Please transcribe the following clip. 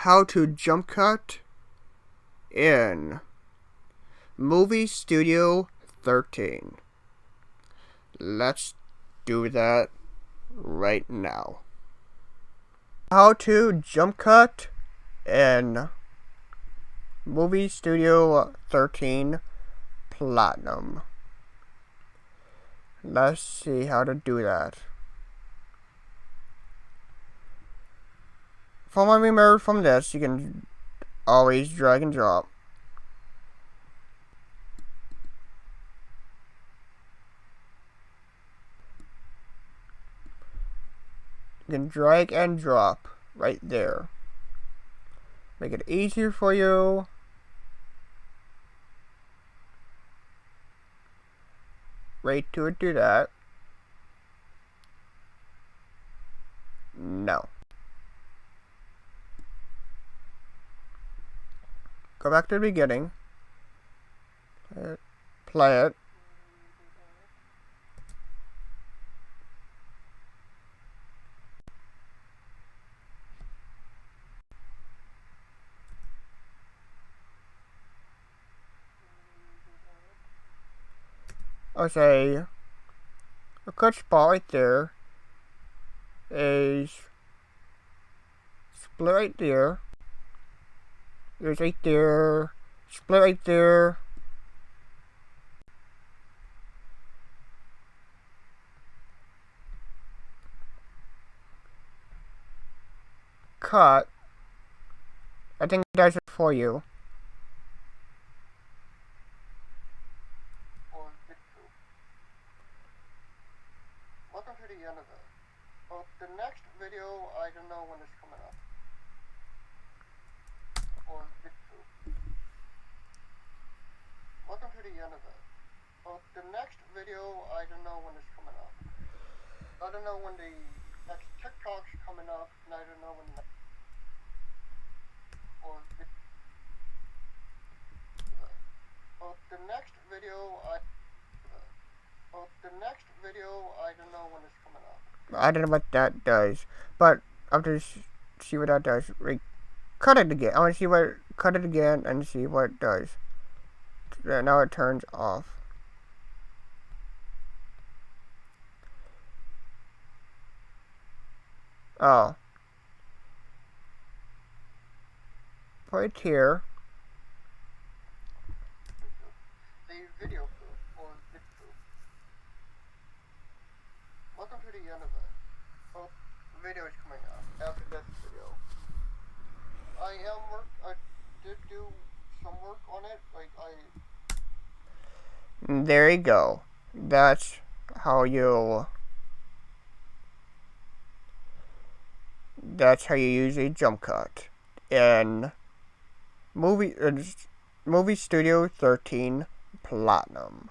how to jump cut in Movie Studio 13. Let's do that right now. How to jump cut in Movie Studio 13 Platinum. Let's see how to do that. From what we remember from this, you can always drag and drop. You can drag and drop right there. Make it easier for you. Right to it, do that. No. Go back to the beginning. Play it. I'll say a cut spot right there is split right there. There's right there, split right there. Cut. I think that's it for you. Welcome to the end of it. Well, the next video, I don't know when it's coming up. Or welcome to the end of it. Well, the next video, I don't know when it's coming up. I don't know when the next TikTok's coming up, and I don't know when the the next video, the next video, I don't know when it's coming up. I don't know what that does, but I'll just see what that does. Cut it again. I want to see what. Cut it again and see what it does. Now it turns off. Oh. Right here. The video proof or vid proof. Welcome to the end of it. Well, the video is coming out after this video. I did do some work on it. There you go. That's how you use a jump cut in Movie Studio 13 Platinum.